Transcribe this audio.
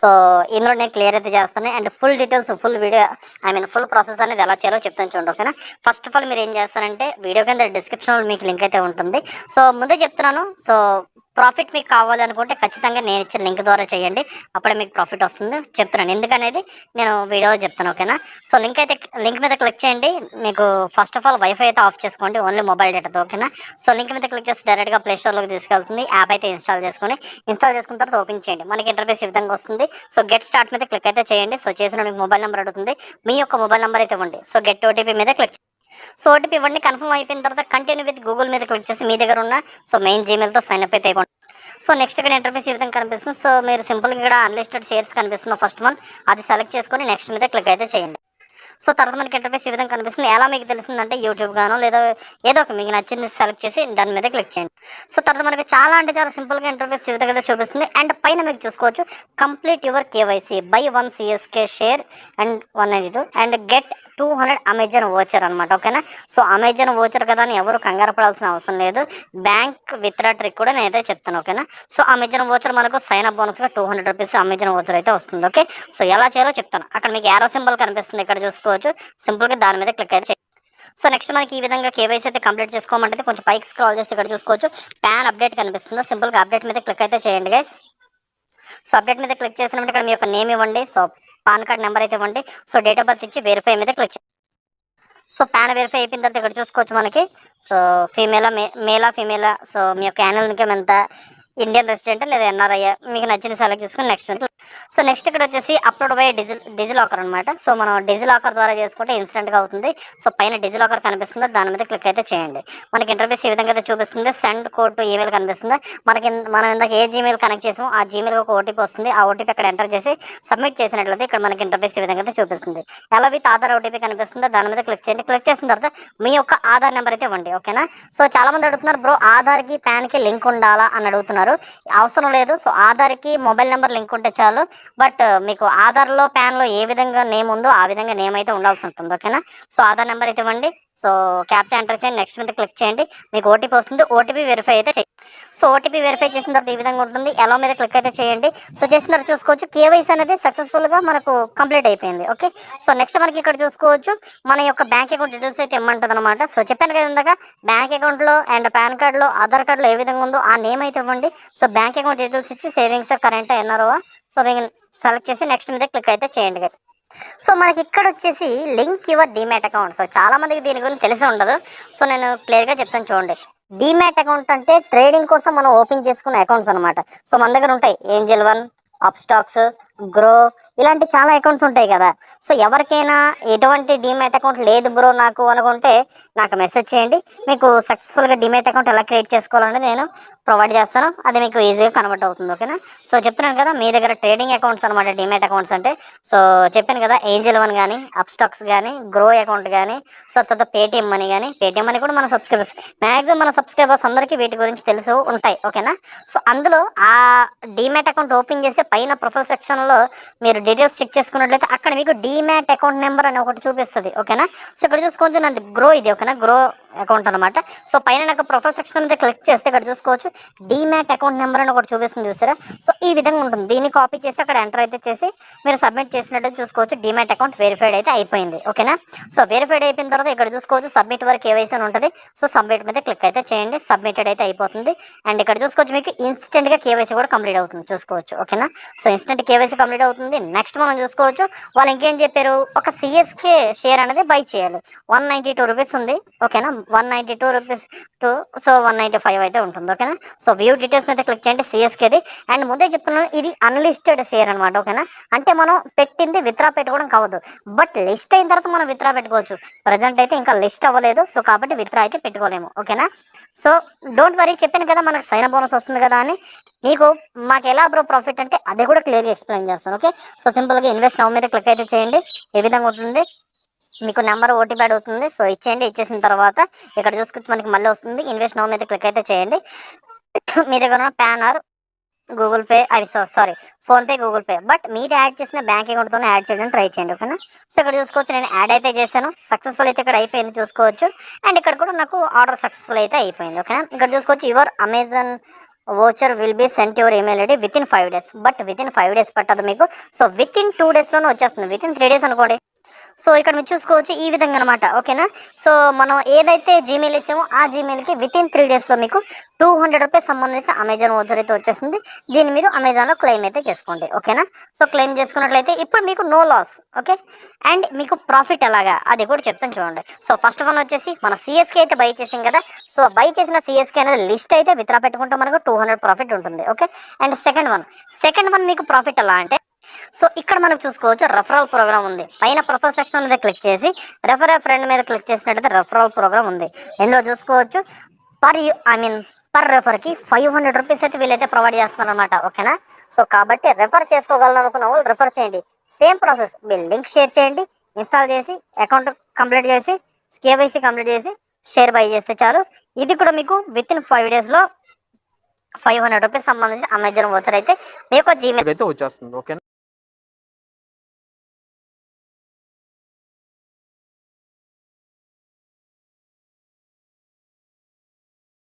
So ఇందులో నేను clear అయితే చేస్తాను and full details full video full process అనేది ఎలా చేయాలో చెప్తాను చూడండి. ఓకేనా. ఫస్ట్ ఆఫ్ ఆల్ మీరు ఏం చేస్తారంటే వీడియో కింద డిస్క్రిప్షన్లో మీకు లింక్ అయితే ఉంటుంది. సో ముందే చెప్తున్నాను. సో ప్రాఫిట్ మీకు కావాలనుకుంటే ఖచ్చితంగా నేను ఇచ్చిన లింక్ ద్వారా చేయండి. అప్పుడే మీకు ప్రాఫిట్ వస్తుంది చెప్తున్నాను. ఎందుకనేది నేను వీడియోలో చెప్తాను. ఓకేనా. సో లింక్ మీద క్లిక్ చేయండి. మీకు ఫస్ట్ ఆఫ్ ఆల్ వైఫై అయితే ఆఫ్ చేసుకోండి, ఓన్లీ మొబైల్ డేటాతో. ఓకేనా. సో లింక్ మీద క్లిక్ చేసి డైరెక్ట్గా ప్లే స్టోర్లోకి తీసుకెళ్తుంది. యాప్ అయితే ఇన్స్టాల్ చేసుకున్న తర్వాత ఓపెన్ చేయండి. మనకి ఇంటర్ఫేస్ ఈ విధంగా వస్తుంది. సో గెట్ స్టార్ట్ మీద క్లిక్ అయితే చేయండి. సో చేసిన మీకు మొబైల్ నెంబర్ అడుగుతుంది. మీ యొక్క మొబైల్ నెంబర్ అయితే ఇవ్వండి. సో గెట్ ఓటీపీ మీద క్లిక్. సో ఓటీపీ ఇవ్వండి. కన్ఫర్మ్ అయిపోయిన తర్వాత కంటిన్యూ విత్ గూగుల్ మీద క్లిక్ చేసి మీ దగ్గర ఉన్న మెయిన్ జీమెయిల్తో సైన్ అప్ అయితే ఇవ్వండి. సో నెక్స్ట్ ఇక్కడ ఇంటర్ఫేస్ ఈ విధంగా కనిపిస్తుంది. సో మీరు సింపుల్గా ఇక్కడ అన్లిస్టెడ్ షేర్స్ కనిపిస్తుంది ఫస్ట్ వన్, అది సెలెక్ట్ చేసుకొని నెక్స్ట్ మీద క్లిక్ అయితే చేయండి. సో తర్వాత మనకి ఇంటర్ఫేస్ ఈ విధంగా కనిపిస్తుంది. ఎలా మీకు తెలిసిందంటే యూట్యూబ్ గానో లేదా ఏదో ఒక మీకు నచ్చింది సెలెక్ట్ చేసి దాని మీద క్లిక్ చేయండి. సో తర్వాత మనకి చాలా సింపుల్గా ఇంటర్ఫేస్ ఈ విధంగా చూపిస్తుంది. అండ్ పైన మీకు చూసుకోవచ్చు complete your KYC by 1 CSK share and 192 and get 200 Amazon voucher అనమాట. ఓకేనా. సో అమెజాన్ వోచర్ కదా అని ఎవరు కంగారు పడాల్సిన అవసరం లేదు. బ్యాంక్ విత్డ్రా ట్రిక్ కూడా నేనైతే చెప్తాను. ఓకేనా. సో అమెజాన్ వోచర్ మనకు సైన్ అప్ బోనస్గా 200 రూపీస్ అమెజాన్ వోచర్ అయితే వస్తుంది. ఓకే. సో ఎలా చేయాలో చెప్తాను. అక్కడ మీకు యారో సింబల్ కనిపిస్తుంది, ఇక్కడ చూసుకోవచ్చు. సింపుల్గా దాని మీద క్లిక్ అయితే. సో నెక్స్ట్ మనకి ఈ విధంగా కేవైసీ అయితే కంప్లీట్ చేసుకోమంటే కొంచెం పైకి స్క్రాల్ చేస్తే ఇక్కడ చూసుకోవచ్చు పాన్ అప్డేట్ కనిపిస్తుంది. సింపుల్గా అప్డేట్ మీద క్లిక్ అయితే చేయండి గైస్. సో అప్డేట్ మీద క్లిక్ చేసినప్పుడు ఇక్కడ మీ యొక్క నేమ్ ఇవ్వండి. సో పాన్ కార్డ్ నెంబర్ అయితే ఇవ్వండి. సో డేట్ ఆఫ్ బర్త్ ఇచ్చి వెరిఫై మీద క్లిక్ చేయండి. సో పాన్ వెరిఫై అయిపోయిన తర్వాత ఇక్కడ చూసుకోవచ్చు మనకి సో మేలా ఫీమేలా, సో మీ యొక్క యాన్యువల్ ఇన్కమ్ ఎంత, ఇండియన్ రెసిడెంట్ లేదా ఎన్ఆర్ఐ, మీకు నచ్చింది సెలెక్ట్ చేసుకుని నెక్స్ట్. సో నెక్స్ట్ ఇక్కడ వచ్చేసి అప్లోడ్ బై డిజిలాకర్ అనమాట. సో మనం డిజిలాకర్ ద్వారా చేసుకుంటే ఇన్స్టెంట్గా అవుతుంది. సో పైన డిజిలాకర్ కనిపిస్తుంది, దాని మీద క్లిక్ అయితే చేయండి. మనకి ఇంటర్ఫేస్ ఈ విధంగా అయితే చూపిస్తుంది. సెండ్ కోడ్ టు ఈమెయిల్ కనిపిస్తుంది. మనం ఇందాక ఏ జీమెయిల్ కనెక్ట్ చేసామో ఆ జీమెయిల్ ఒక ఓటీపీ వస్తుంది. ఆ ఓటీపీ అక్కడ ఎంటర్ చేసి సబ్మిట్ చేసినట్లయితే ఇక్కడ మనకి ఇంటర్ఫేస్ ఈ విధంగా అయితే చూపిస్తుంది. ఎలా విత్ ఆధార్ ఓటీపీ కనిపిస్తుంది, దాని మీద క్లిక్ చేయండి. క్లిక్ చేసిన తర్వాత మీ యొక్క ఆధార్ నెంబర్ అయితే ఇవ్వండి. ఓకేనా. సో చాలా మంది అడుగుతున్నారు, బ్రో ఆధార్కి ప్యాన్కి లింక్ ఉండాలా అని అడుగుతున్నారు. అవసరం లేదు. సో ఆధార్కి మొబైల్ నెంబర్ లింక్ ఉంటే చాలు. బట్ మీకు ఆధార్లో ప్యాన్లో ఏ విధంగా నేమ్ ఉందో ఆ విధంగా నేమ్ అయితే ఉండాల్సి ఉంటుంది. ఓకేనా. సో ఆధార్ నెంబర్ అయితే ఇవ్వండి. సో క్యాప్చా ఎంటర్ చేయండి. నెక్స్ట్ మీద క్లిక్ చేయండి. మీకు ఓటీపీ వస్తుంది. ఓటీపీ వెరిఫై అయితే చేయండి. సో ఓటీపీ వెరిఫై చేసిన తర్వాత ఈ విధంగా ఉంటుంది. ఎలా మీద క్లిక్ అయితే చేయండి. సో చేసిన తర్వాత చూసుకోవచ్చు కేవైసీ అనేది సక్సెస్ఫుల్గా మనకు కంప్లీట్ అయిపోయింది. ఓకే. సో నెక్స్ట్ మనకి ఇక్కడ చూసుకోవచ్చు మన యొక్క బ్యాంక్ అకౌంట్ డీటెయిల్స్ అయితే ఇమ్మంటుంది అనమాట. సో చెప్పాను కదా ఇందాక బ్యాంక్ అకౌంట్లో అండ్ పాన్ కార్డులో ఆధార్ కార్డులో ఏ విధంగా ఉందో ఆ నేమ్ అయితే ఇవ్వండి. సో బ్యాంక్ అకౌంట్ డీటెయిల్స్ ఇచ్చి సేవింగ్స్ కరెంట్ ఎన్ఆర్ఓ సో మీకు సెలెక్ట్ చేసి నెక్స్ట్ మీద క్లిక్ అయితే చేయండి కదా. సో మనకి ఇక్కడ వచ్చేసి link your demat account. So చాలా మందికి దీని గురించి తెలిసి ఉండదు. సో నేను క్లియర్గా చెప్తాను చూడండి. డీమ్యాట్ అకౌంట్ అంటే ట్రేడింగ్ కోసం మనం ఓపెన్ చేసుకునే అకౌంట్స్ అనమాట. సో మన దగ్గర ఉంటాయి Angel one, up stocks, grow, ఇలాంటి చాలా అకౌంట్స్ ఉంటాయి కదా. సో ఎవరికైనా ఎటువంటి డీమ్యాట్ అకౌంట్ లేదు బ్రో నాకు అనుకుంటే నాకు మెసేజ్ చేయండి. మీకు సక్సెస్ఫుల్గా డీమ్యాట్ అకౌంట్ ఎలా క్రియేట్ చేసుకోవాలని నేను ప్రొవైడ్ చేస్తాను. అది మీకు ఈజీగా కన్వర్ట్ అవుతుంది. ఓకేనా. సో చెప్తున్నాను కదా మీ దగ్గర ట్రేడింగ్ అకౌంట్స్ అనమాట డీమ్యాట్ అకౌంట్స్ అంటే. సో చెప్పాను కదా ఏంజల్ వన్ కానీ, అప్ స్టాక్స్ కానీ, గ్రో అకౌంట్ కానీ, సో తర్వాత పేటిఎం మనీ కానీ. పేటిఎం మనీ కూడా మన సబ్స్క్రైబర్స్ మ్యాక్సిమం మన సబ్స్క్రైబర్స్ అందరికీ వీటి గురించి తెలుసు ఉంటాయి. ఓకేనా. సో అందులో ఆ డీమ్యాట్ అకౌంట్ ఓపెన్ చేసి పైన ప్రొఫైల్ సెక్షన్లో మీరు డీటెయిల్స్ చెక్ చేసుకున్నట్లయితే అక్కడ మీకు డీమ్యాట్ అకౌంట్ నెంబర్ అని ఒకటి చూపిస్తుంది. ఓకేనా. సో ఇక్కడ చూసుకోవచ్చు నాకు గ్రో ఇది. ఓకేనా. గ్రో అకౌంట్ అనమాట. సో పైన నాకు ప్రొఫైల్ సెక్షన్ మీద క్లిక్ చేస్తే ఇక్కడ చూసుకోవచ్చు డీమ్యాట్ అకౌంట్ నెంబర్ అని ఒకటి చూపిస్తుంది చూసారా. సో ఈ విధంగా ఉంటుంది. దీన్ని కాపీ చేసి అక్కడ ఎంటర్ అయితే చేసి మీరు సబ్మిట్ చేసినట్టు చూసుకోవచ్చు డీమ్యాట్ అకౌంట్ వెరిఫైడ్ అయితే అయిపోయింది. ఓకేనా. సో వెరిఫైడ్ అయిపోయిన తర్వాత ఇక్కడ చూసుకోవచ్చు సబ్మిట్ వరకు కేవైసీ అని ఉంటుంది. సో సబ్మిట్ మీద క్లిక్ అయితే చేయండి. సబ్మిటెడ్ అయితే అయిపోతుంది. అండ్ ఇక్కడ చూసుకోవచ్చు మీకు ఇన్స్టెంట్గా కేవైసీ కూడా కంప్లీట్ అవుతుంది చూసుకోవచ్చు. ఓకేనా. సో ఇన్స్టెంట్ కేవైసీ కంప్లీట్ అవుతుంది. నెక్స్ట్ మనం చూసుకోవచ్చు వాళ్ళు ఇంకేం చెప్పారు, ఒక సిఎస్కే షేర్ అనేది బై చేయాలి. 192 రూపీస్ ఉంది. ఓకేనా. 192 రూపీస్ టు సో 195 అయితే ఉంటుంది. ఓకేనా. సో వ్యూ డీటెయిల్స్ మీద క్లిక్ చేయండి సిఎస్కేది. అండ్ ముందే చెప్తున్నాను ఇది అన్లిస్టెడ్ షేర్ అనమాట. ఓకేనా. అంటే మనం పెట్టింది విత్డ్రా పెట్టుకోవడం కావద్దు. బట్ లిస్ట్ అయిన తర్వాత మనం విత్డ్రా పెట్టుకోవచ్చు. ప్రజెంట్ అయితే ఇంకా లిస్ట్ అవ్వలేదు. సో కాబట్టి విత్డ్రా అయితే పెట్టుకోలేము. ఓకేనా. సో డోంట్ వరీ, చెప్పాను కదా మనకు సైన్ బోనస్ వస్తుంది కదా అని. మీకు మాకు ఎలా బ్రో ప్రాఫిట్ అంటే అది కూడా క్లియర్గా ఎక్స్ప్లెయిన్ చేస్తాను. ఓకే. సో సింపుల్గా ఇన్వెస్ట్ నౌ మీద క్లిక్ అయితే చేయండి. ఏ విధంగా ఉంటుంది మీకు నెంబర్ ఓటీపీ అడుగుతుంది. సో ఇచ్చేయండి. ఇచ్చేసిన తర్వాత ఇక్కడ చూసుకుంటే మనకి మళ్ళీ వస్తుంది ఇన్వెస్ట్ నౌ మీద క్లిక్ అయితే చేయండి. మీ దగ్గర ఉన్న pan are Google pay sorry PhonePe, Google pay, but మీరు యాడ్ చేసిన బ్యాంక్ అకౌంట్తోనే యాడ్ చేయడానికి ట్రై చేయండి. ఓకేనా. సో ఇక్కడ చూసుకోవచ్చు నేను యాడ్ అయితే చేశాను. సక్సెస్ఫుల్ అయితే ఇక్కడ అయిపోయింది చూసుకోవచ్చు. అండ్ ఇక్కడ కూడా నాకు ఆర్డర్ సక్సెస్ఫుల్ అయితే అయిపోయింది. ఓకేనా. ఇక్కడ చూసుకోవచ్చు your Amazon voucher will be sent your email ID with in 5 days. But with in 5 days పట్టదు మీకు. సో విత్ ఇన్ 2 daysలోనే వచ్చేస్తుంది. విత్ ఇన్ 3 days అనుకోండి. సో ఇక్కడ మీరు చూసుకోవచ్చు ఈ విధంగా అనమాట. ఓకేనా. సో మనం ఏదైతే జీమెయిల్ ఇచ్చామో ఆ జీమెయిల్కి విత్ ఇన్ 3 daysలో మీకు 200 రూపీస్ సంబంధించి అమెజాన్ వోచర్ అయితే వచ్చేస్తుంది. దీన్ని మీరు అమెజాన్లో క్లెయిమ్ అయితే చేసుకోండి. ఓకేనా. సో క్లెయిమ్ చేసుకున్నట్లయితే ఇప్పుడు మీకు నో లాస్. ఓకే. అండ్ మీకు ప్రాఫిట్ ఎలాగా అది కూడా చెప్తాను చూడండి. సో ఫస్ట్ వన్ వచ్చేసి మన సిఎస్కే అయితే బై చేసాం కదా. సో బై చేసిన సిఎస్కే అనేది లిస్ట్ అయితే విత్డ్రా పెట్టుకుంటే మనకు 200 ప్రాఫిట్ ఉంటుంది. ఓకే. అండ్ సెకండ్ వన్ మీకు ప్రాఫిట్ ఎలా అంటే, సో ఇక్కడ మనం చూసుకోవచ్చు రెఫరల్ ప్రోగ్రామ్ ఉంది. పైన ప్రొఫైల్ సెక్షన్ మీద క్లిక్ చేసి రెఫర్ ఏ ఫ్రెండ్ మీద క్లిక్ చేసినట్టయితే రెఫరల్ ప్రోగ్రామ్ ఉంది. ఇందులో చూసుకోవచ్చు పర్ రెఫర్కి 500 రూపీస్ అయితే వీళ్ళైతే ప్రొవైడ్ చేస్తున్నారు అనమాట. ఓకేనా. సో కాబట్టి రెఫర్ చేసుకోగలను అనుకున్న వాళ్ళు రెఫర్ చేయండి. సేమ్ ప్రాసెస్, మీరు లింక్ షేర్ చేయండి, ఇన్స్టాల్ చేసి అకౌంట్ కంప్లీట్ చేసి కేవైసీ కంప్లీట్ చేసి షేర్ బై చేస్తే చాలు. ఇది కూడా మీకు విత్ ఇన్ 5 daysలో 500 రూపీస్ సంబంధించి అమెజాన్ వోచర్ అయితే మీ యొక్క జీమెయిల్ అయితే వచ్చేస్తుంది. ఓకే.